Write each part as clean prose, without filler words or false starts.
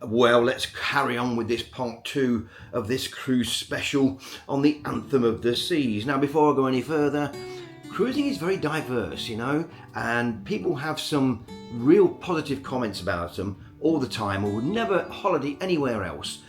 Well, let's carry on with this part 2 of this cruise special on the Anthem of the Seas. Now, before I go any further, cruising is very diverse, you know, and people have some real positive comments about them all the time, or would never holiday anywhere else.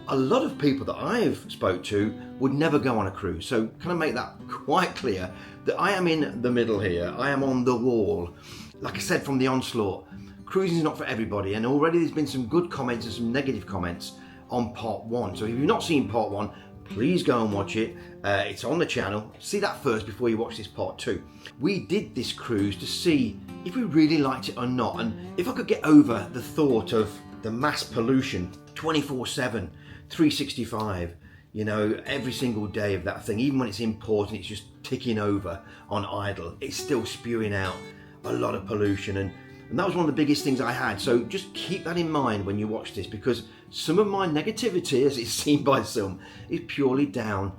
A lot of people that I've spoke to would never go on a cruise. So can I make that quite clear that I am in the middle here. I am on the wall. Like I said from the onslaught, cruising is not for everybody, and already there's been some good comments and some negative comments on part 1. So if you've not seen part 1, please go and watch it. It's on the channel. See that first before you watch this part 2. We did this cruise to see if we really liked it or not, and if I could get over the thought of the mass pollution 24/7, 365, you know, every single day of that thing. Even when it's important, it's just ticking over on idle. It's still spewing out a lot of pollution, and that was one of the biggest things I had. So just keep that in mind when you watch this, because some of my negativity, as it's seen by some, is purely down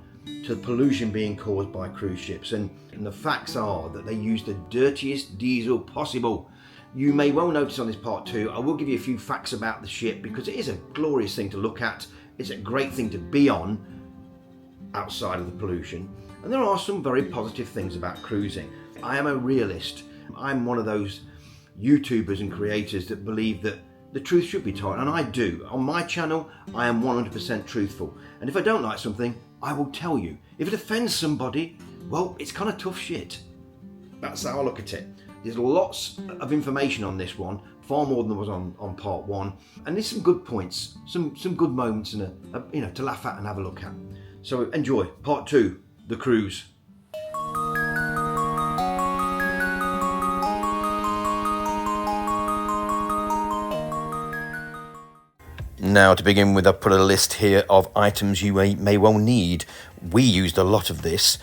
to the pollution being caused by cruise ships. And the facts are that they use the dirtiest diesel possible. You may well notice on this part 2, I will give you a few facts about the ship, because it is a glorious thing to look at. It's a great thing to be on outside of the pollution. And there are some very positive things about cruising. I am a realist. I'm one of those YouTubers and creators that believe that the truth should be told, and I do. On my channel, I am 100% truthful. And if I don't like something, I will tell you. If it offends somebody, well, it's kind of tough shit. That's how I look at it. There's lots of information on this one, far more than there was on part 1, and there's some good points, some good moments, and you know, to laugh at and have a look at. So enjoy part 2, the cruise. Now, to begin with, I've put a list here of items you may well need. We used a lot of this.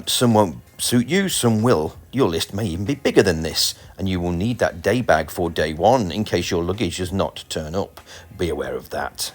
Some won't suit you, some will. Your list may even be bigger than this, and you will need that day bag for day 1 in case your luggage does not turn up. Be aware of that.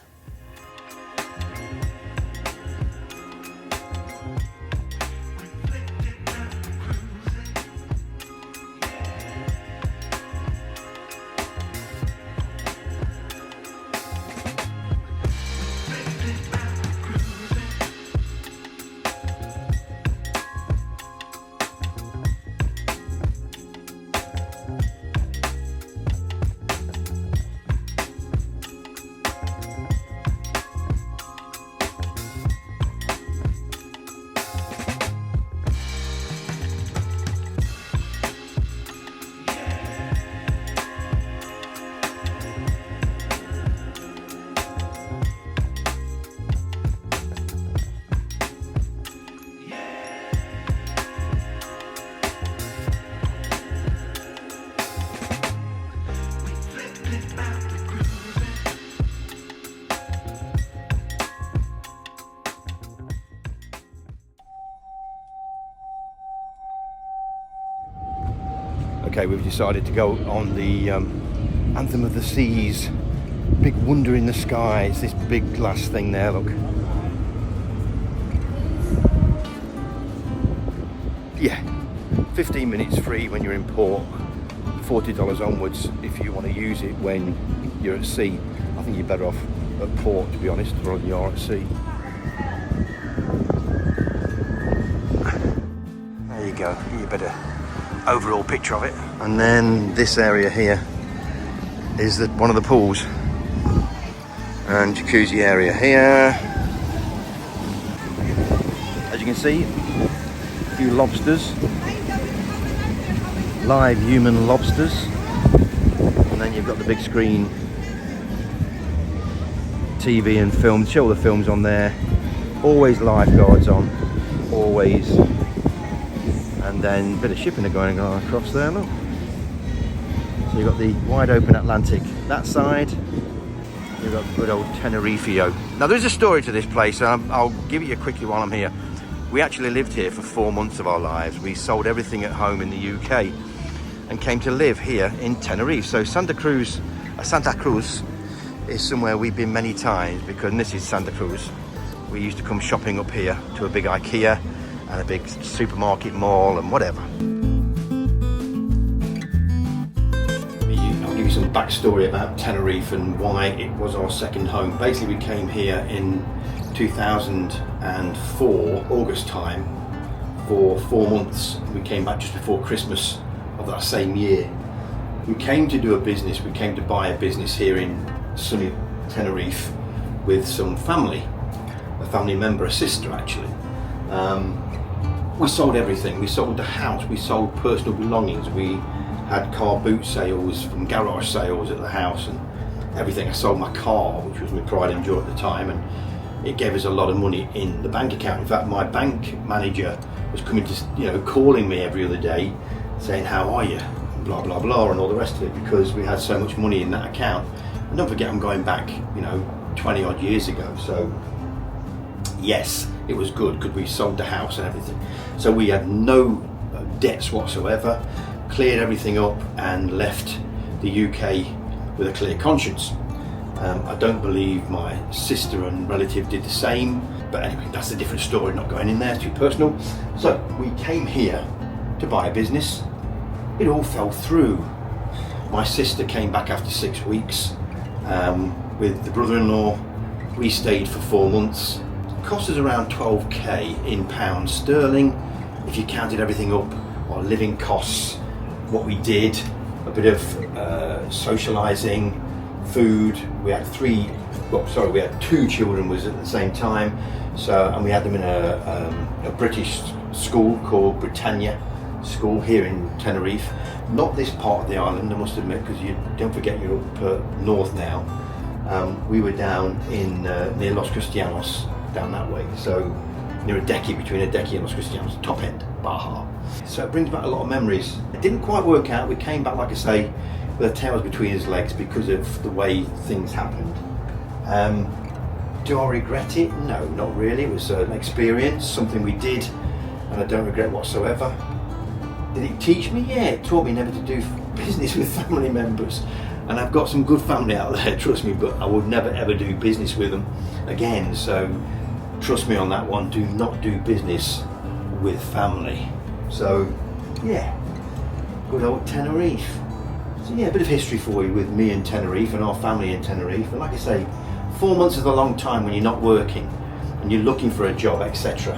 Okay, we've decided to go on the Anthem of the Seas. Big wonder in the sky. It's this big glass thing there, look. Yeah, 15 minutes free when you're in port. $40 onwards if you want to use it when you're at sea. I think you're better off at port, to be honest, rather than you are at sea. There you go, you better overall picture of it. And then this area here is one of the pools and jacuzzi area here. As you can see, a few lobsters, live human lobsters, and then you've got the big screen TV and film, show all the films on there. Always lifeguards on, always. And then a bit of shipping going on across there, look. So you've got the wide open Atlantic that side. You've got good old Tenerife. Now there's a story to this place, and I'll give it you quickly while I'm here. We actually lived here for 4 months of our lives. We sold everything at home in the UK and came to live here in Tenerife. So Santa Cruz is somewhere we've been many times, because this is Santa Cruz. We used to come shopping up here to a big IKEA and a big supermarket mall and whatever. I'll give you some backstory about Tenerife and why it was our second home. Basically, we came here in 2004, August time, for 4 months. We came back just before Christmas of that same year. We came to do a business, we came to buy a business here in sunny Tenerife with some family, a family member, a sister actually. We sold everything. We sold the house, we sold personal belongings, we had car boot sales from garage sales at the house and everything. I sold my car, which was my pride and joy at the time, and it gave us a lot of money in the bank account. In fact, my bank manager was coming to, calling me every other day saying, how are you? Blah, blah, blah, and all the rest of it, because we had so much money in that account. And don't forget, I'm going back, 20 odd years ago. So yes, it was good because we sold the house and everything. So we had no debts whatsoever, cleared everything up and left the UK with a clear conscience. I don't believe my sister and relative did the same, but anyway, that's a different story, not going in there, too personal. So we came here to buy a business. It all fell through. My sister came back after 6 weeks with the brother-in-law. We stayed for 4 months. It cost us around 12k in pounds sterling. If you counted everything up, our living costs, what we did, a bit of socialising, food. We had we had 2 children was at the same time. So, and we had them in a British school called Britannia School here in Tenerife. Not this part of the island, I must admit, because you don't forget you're up north now. We were down in near Los Cristianos, down that way. So near between Adequi and Los Cristianos, top end, Baja. So it brings back a lot of memories. It didn't quite work out. We came back, like I say, with our tails between his legs because of the way things happened. Do I regret it? No, not really. It was an experience, something we did, and I don't regret whatsoever. Did it teach me? Yeah, it taught me never to do business with family members. And I've got some good family out there, trust me, but I would never ever do business with them again. So trust me on that one, do not do business with family. So yeah, good old Tenerife. So yeah, a bit of history for you with me and Tenerife and our family in Tenerife. And like I say, 4 months is a long time when you're not working and you're looking for a job, etc.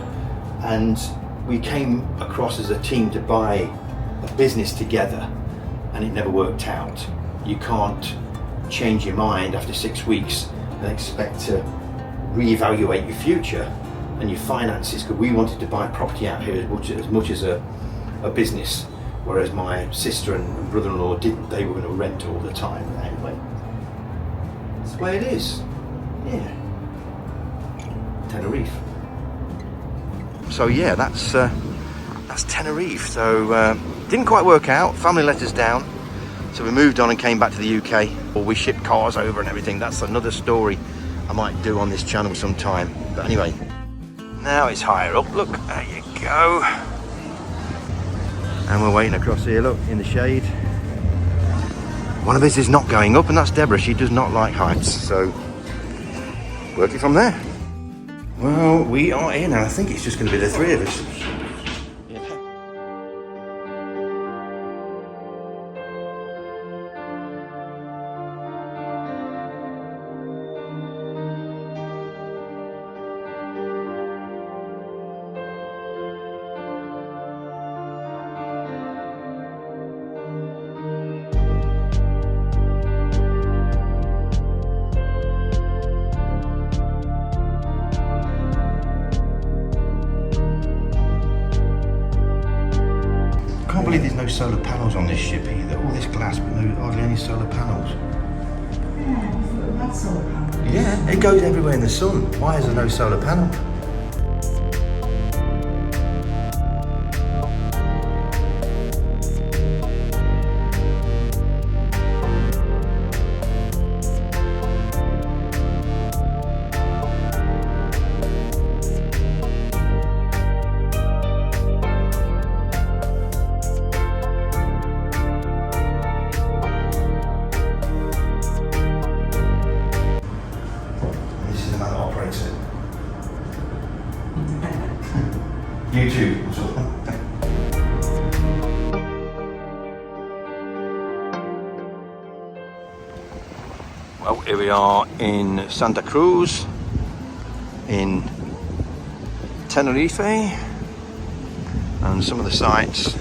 And we came across as a team to buy a business together, and it never worked out. You can't change your mind after 6 weeks and expect to reevaluate your future and your finances, because we wanted to buy property out here as much as a business, whereas my sister and brother-in-law didn't. They were going to rent all the time. Anyway, that's the way it is. Yeah, Tenerife. So yeah, that's Tenerife. So didn't quite work out. Family let us down. So we moved on and came back to the UK. Or we shipped cars over and everything. That's another story I might do on this channel sometime. But anyway, now it's higher up. Look, there you go. And we're waiting across here, look, in the shade. One of us is not going up, and that's Deborah. She does not like heights. So working from there. Well, we are in, and I think it's just going to be the 3 of us. I can't believe there's no solar panels on this ship either. All this glass, but hardly any solar panels. Yeah, that's solar panels. Yeah, it goes everywhere in the sun. Why is there no solar panel? YouTube. Well, here we are in Santa Cruz, in Tenerife, and some of the sites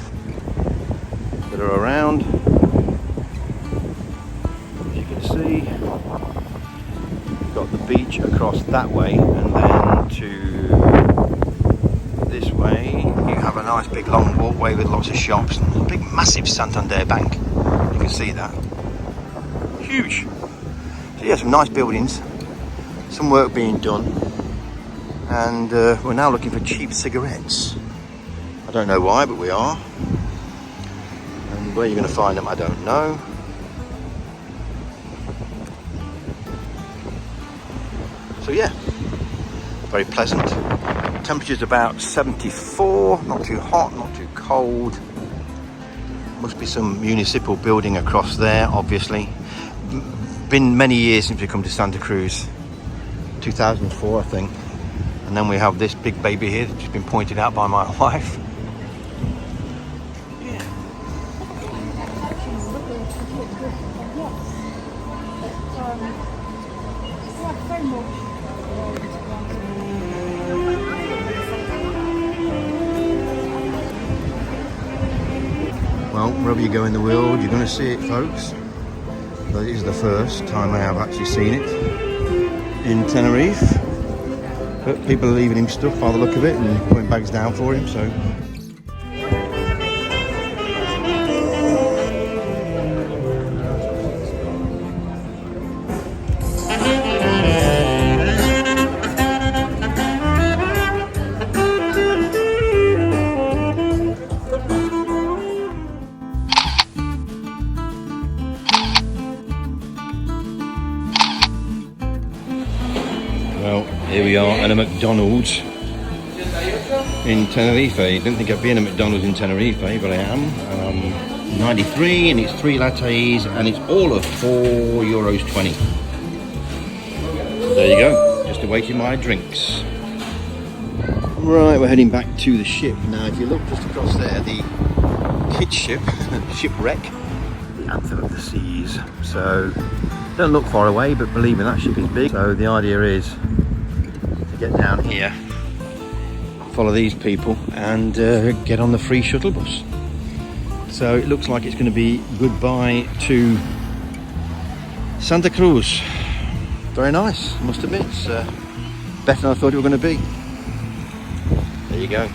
that are around. As you can see, you've got the beach across that way, and then to this way you have a nice big long walkway with lots of shops and a big massive Santander bank. You can see that. Huge. So yeah, some nice buildings, some work being done, and we're now looking for cheap cigarettes. I don't know why, but we are. And where you're going to find them, I don't know. So yeah, very pleasant. Temperature's about 74, not too hot, not too cold. Must be some municipal building across there, obviously. Been many years since we come to Santa Cruz, 2004 I think. And then we have this big baby here that's just been pointed out by my wife. Well, wherever you go in the world, you're going to see it, folks. This is the first time I have actually seen it in Tenerife. But people are leaving him stuff by the look of it and putting bags down for him, so. Well, here we are at a McDonald's in Tenerife. I didn't think I'd be in a McDonald's in Tenerife, but I am. 93 and it's 3 lattes and it's all of €4.20. So there you go, just awaiting my drinks. Right, we're heading back to the ship. Now if you look just across there, the kids ship, shipwreck, the Anthem of the Seas. So don't look far away, but believe me, that ship is big. So the idea is to get down here, follow these people and get on the free shuttle bus. So it looks like it's going to be goodbye to Santa Cruz. Very nice, I must admit. It's better than I thought it was going to be. There you go.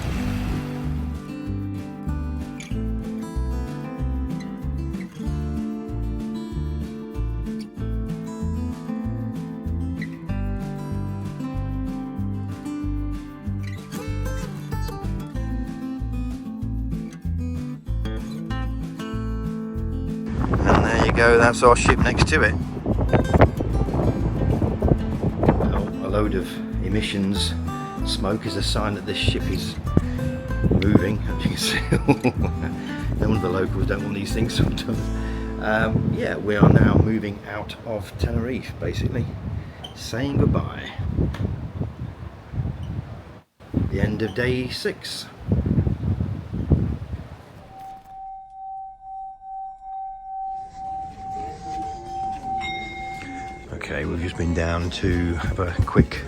And there you go, that's our ship next to it. Well, a load of emissions. Smoke is a sign that this ship is moving, as you can see. No wonder the locals don't want these things sometimes. Yeah, we are now moving out of Tenerife, basically. Saying goodbye. The end of day 6. Okay, we've just been down to have a quick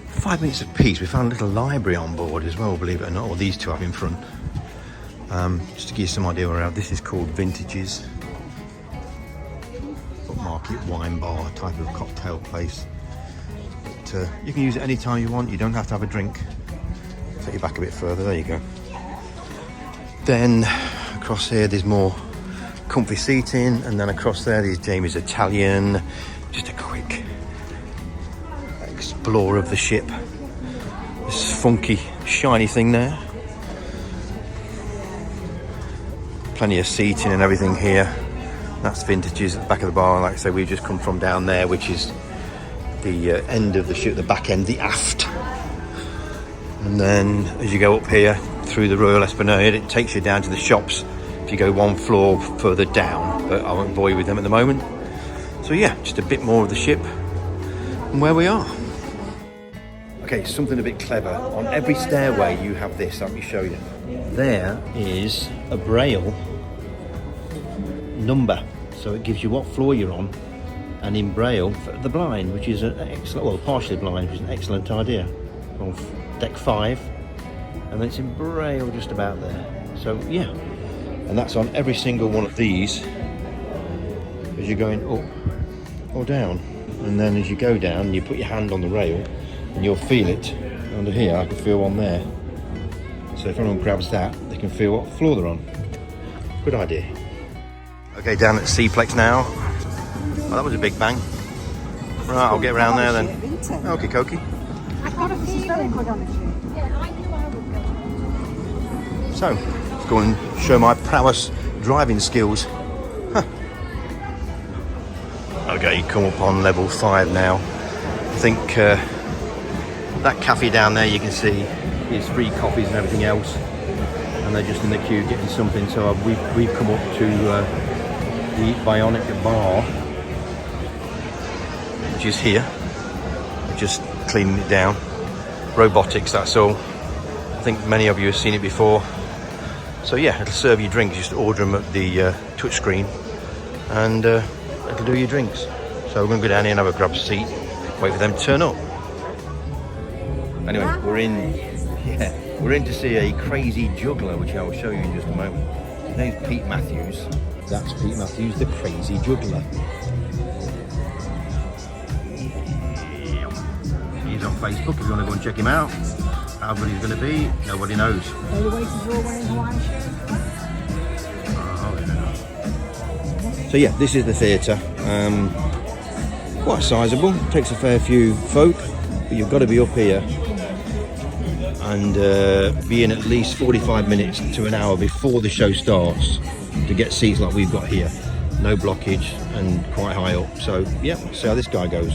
5 minutes of peace. We found a little library on board as well, believe it or not, or these two have in front. Just to give you some idea where this is called Vintages. Market wine bar type of cocktail place. But, you can use it any time you want, you don't have to have a drink. Take you back a bit further, there you go. Then across here there's more comfy seating, and then across there there's Jamie's Italian. Just a quick explore of the ship. This funky shiny thing there. Plenty of seating and everything here. That's Vintages at the back of the bar. Like I say, we've just come from down there, which is the end of the ship, the back end, the aft. And then as you go up here through the Royal Esplanade, it takes you down to the shops if you go one floor further down, but I won't bore you with them at the moment. So yeah, just a bit more of the ship and where we are. Okay, something a bit clever. On every stairway you have this, let me show you. There is a braille number, so it gives you what floor you're on and in Braille for the blind, which is an excellent, well, partially blind, which is an excellent idea. On deck 5, and then it's in Braille just about there. So yeah, and that's on every single one of these as you're going up or down. And then as you go down, you put your hand on the rail and you'll feel it under here. I can feel one there. So if anyone grabs that, they can feel what floor they're on. Good idea. Okay, down at Seaplex now. Oh, that was a big bang. Right, I'll get around there then. Okie dokie. So, let's go and show my prowess driving skills. Huh. Okay, come up on level 5 now. I think that cafe down there you can see is free coffees and everything else, and they're just in the queue getting something. So we've come up to the Bionic Bar, which is here. We're just cleaning it down. Robotics, that's all. I think many of you have seen it before. So yeah, it'll serve you drinks. Just order them at the touch screen, and it'll do your drinks. So we're going to go down here and have a grab seat, wait for them to turn up. Anyway, we're in to see a crazy juggler, which I will show you in just a moment. His name's Pete Matthews. That's Pete Matthews, the crazy juggler. He's on Facebook if you want to go and check him out. How good he's going to be, nobody knows. Are you waiting for wearing Hawaiian shirt? So yeah, this is the theatre. Quite sizable, takes a fair few folk, but you've got to be up here and be in at least 45 minutes to an hour before the show starts to get seats like we've got here. No blockage and quite high up. So yeah, let's see how this guy goes.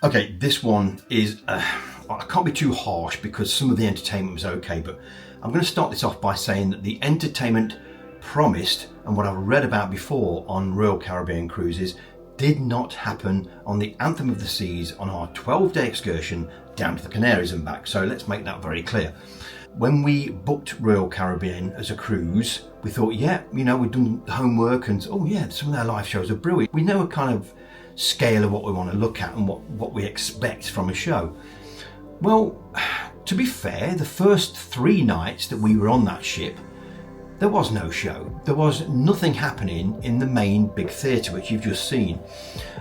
Okay, this one is, I can't be too harsh because some of the entertainment was okay, but I'm going to start this off by saying that the entertainment promised and what I've read about before on Royal Caribbean cruises did not happen on the Anthem of the Seas on our 12-day excursion down to the Canaries and back. So let's make that very clear. When we booked Royal Caribbean as a cruise, we thought, yeah, you know, we've done the homework and oh yeah, some of their live shows are brilliant. We know a kind of scale of what we want to look at and what we expect from a show. Well, to be fair, the first 3 nights that we were on that ship, there was no show. There was nothing happening in the main big theatre, which you've just seen.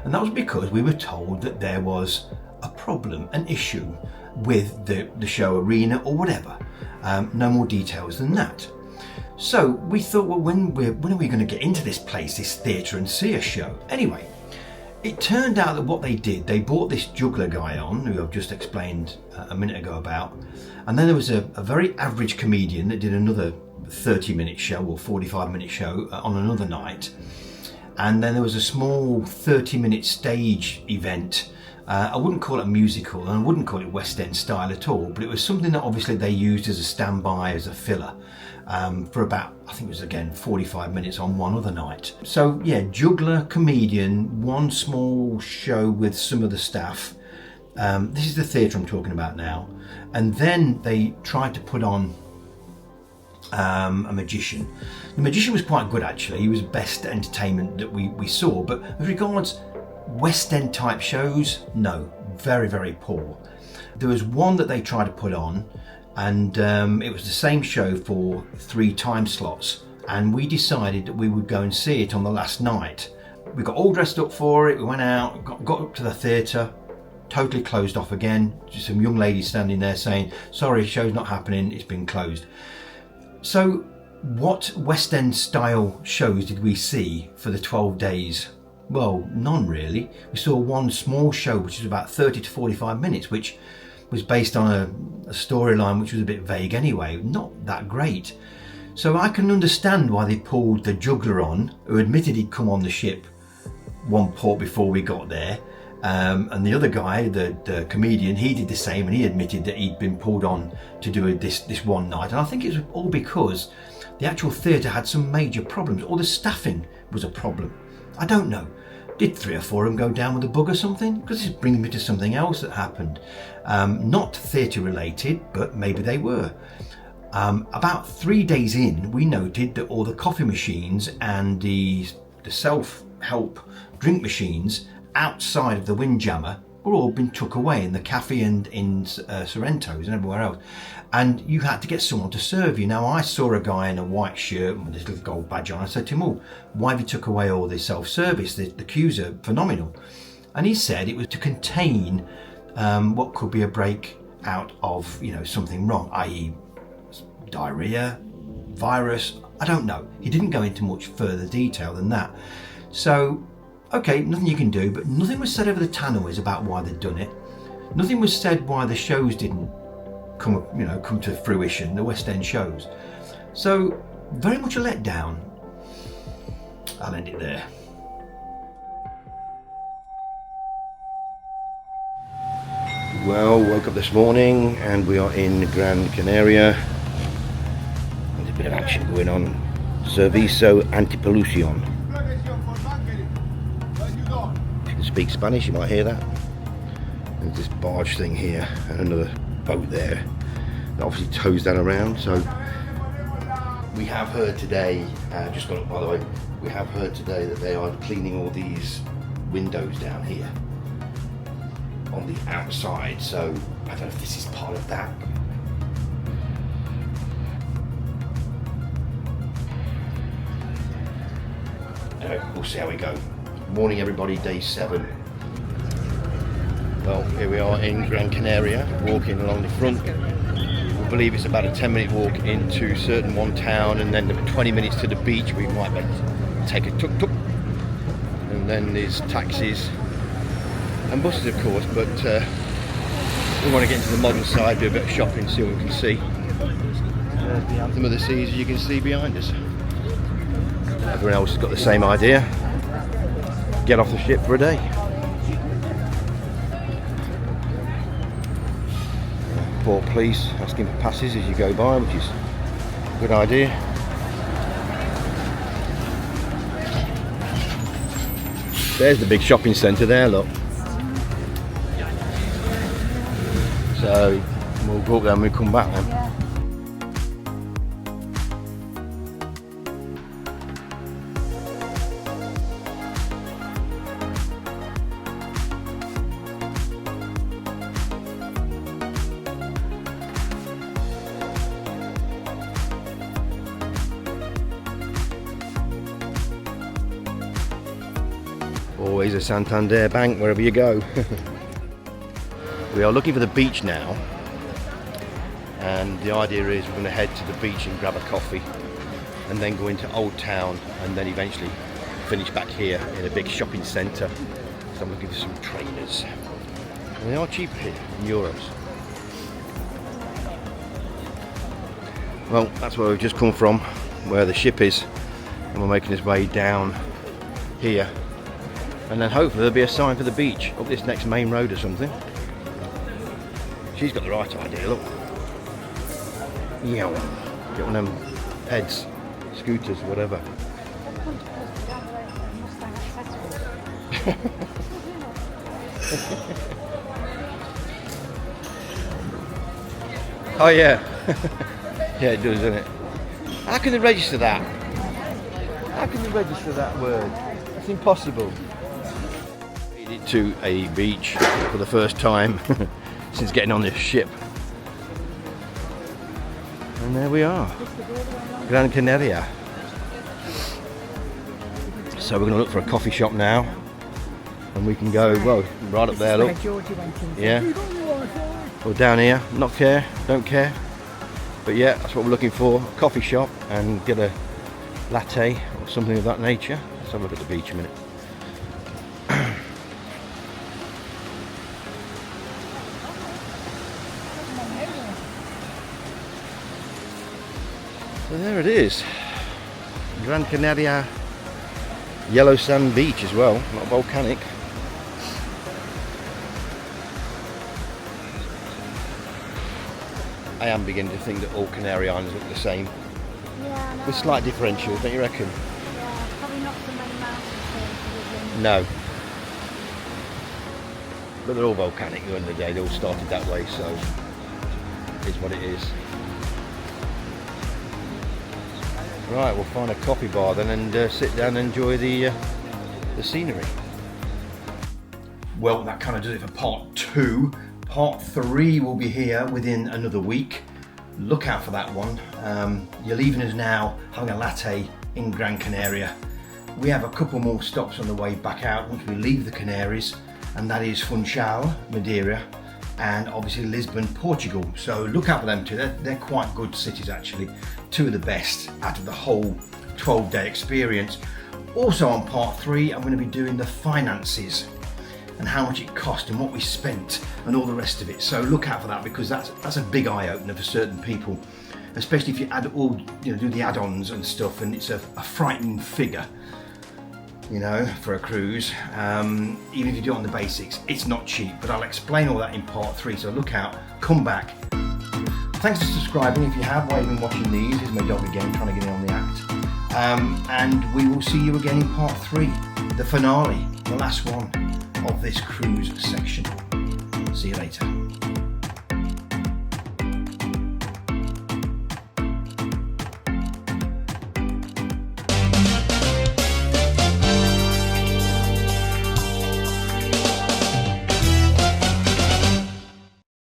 And that was because we were told that there was a problem, an issue with the show arena or whatever. No more details than that. So we thought, well, when are we going to get into this place, this theatre, and see a show? Anyway, it turned out that what they did, they brought this juggler guy on, who I've just explained a minute ago about, and then there was a very average comedian that did another 30-minute show or 45-minute show on another night, and then there was a small 30-minute stage event. I wouldn't call it a musical, and I wouldn't call it West End style at all, but it was something that obviously they used as a standby, as a filler, for about, I think it was again 45 minutes on one other night. So yeah, juggler, comedian, one small show with some of the staff. This is the theatre I'm talking about now. And then they tried to put on a magician. The magician was quite good actually. He was best entertainment that we saw, but as regards West End type shows, no, very, very poor. There was one that they tried to put on, and it was the same show for 3 time slots, and we decided that we would go and see it on the last night. We got all dressed up for it, we went out, got up to the theatre, totally closed off again. Just some young ladies standing there saying, sorry, show's not happening, it's been closed. So what West End style shows did we see for the 12 days? Well, none really. We saw one small show which was about 30 to 45 minutes, which was based on a storyline which was a bit vague anyway, not that great. So I can understand why they pulled the juggler on, who admitted he'd come on the ship one port before we got there, and the other guy, the comedian, he did the same, and he admitted that he'd been pulled on to do this one night. And I think it was all because the actual theatre had some major problems, or the staffing was a problem. I don't know. Did 3 or 4 of them go down with a bug or something? Because this is bringing me to something else that happened. Not theatre related, but maybe they were. About 3 days in, we noted that all the coffee machines and the self-help drink machines outside of the Windjammer were all been took away in the cafe and in Sorrento's and everywhere else, and you had to get someone to serve you. Now I saw a guy in a white shirt with this little gold badge on. I said to him, "Oh, why have you took away all this self-service? The queues are phenomenal." And he said it was to contain what could be a break out of something wrong, i.e. diarrhea, virus, I don't know. He didn't go into much further detail than that. So okay, nothing you can do, but nothing was said over the tannoys about why they'd done it. Nothing was said why the shows didn't come to fruition, the West End shows. So very much a letdown. I'll end it there. Well, woke up this morning and we are in Gran Canaria. There's a bit of action going on. Servicio Antipolucion. Speak Spanish, you might hear that. There's this barge thing here and another boat there that obviously tows down around. So we have heard today, just got up by the way, we have heard today that they are cleaning all these windows down here on the outside. So I don't know if this is part of that. Anyway, we'll see how we go. Morning everybody, day 7. Well, here we are in Gran Canaria, walking along the front. We believe it's about a 10-minute walk into certain one town, and then 20 minutes to the beach. We might take a tuk-tuk, and then there's taxis and buses of course, but we want to get into the modern side, do a bit of shopping, see what we can see. There's the Anthem of the Seas, as you can see behind us. Everyone else has got the same idea. Get off the ship for a day. Port police asking for passes as you go by, which is a good idea. There's the big shopping centre there, look. So we'll go up there when we come back then. Always a Santander bank wherever you go. We are looking for the beach now, and the idea is we're going to head to the beach and grab a coffee and then go into Old Town and then eventually finish back here in a big shopping centre. So I'm looking for some trainers, and they are cheap here in euros. Well, that's where we've just come from, where the ship is, and we're making this way down here. And then hopefully there'll be a sign for the beach up this next main road or something. She's got the right idea, look. Yeah, get one of them heads, scooters, whatever. Oh yeah. Yeah, it does, doesn't it? How can they register that? How can they register that word? It's impossible. To a beach for the first time since getting on this ship, and there we are, Gran Canaria. So we're going to look for a coffee shop now, and we can go, well, right up there, look. Yeah, or down here, don't care, but yeah, that's what we're looking for, a coffee shop, and get a latte or something of that nature. Let's have a look at the beach a minute. So there it is, Gran Canaria yellow sand beach as well, not volcanic. I am beginning to think that all Canary Islands look the same, with slight differentials, don't you reckon? Yeah, probably not so many mountains. No. But they're all volcanic at the end of the day, they all started that way, so it is what it is. Right, we'll find a coffee bar then and sit down and enjoy the scenery. Well, that kind of does it for part 2. Part 3 will be here within another week. Look out for that one. You're leaving us now having a latte in Gran Canaria. We have a couple more stops on the way back out once we leave the Canaries, and that is Funchal, Madeira, and obviously Lisbon, Portugal. So look out for them too. They're quite good cities actually. 2 of the best out of the whole 12-day experience. Also on part 3, I'm going to be doing the finances and how much it cost and what we spent and all the rest of it. So look out for that, because that's a big eye-opener for certain people, especially if you add all, do the add-ons and stuff, and it's a frightening figure, for a cruise. Even if you do it on the basics, it's not cheap, but I'll explain all that in part 3, so look out, come back. Thanks for subscribing if you have while you've been watching these. Here's my dog again trying to get in on the act. And we will see you again in part 3, the finale, the last one of this cruise section. See you later.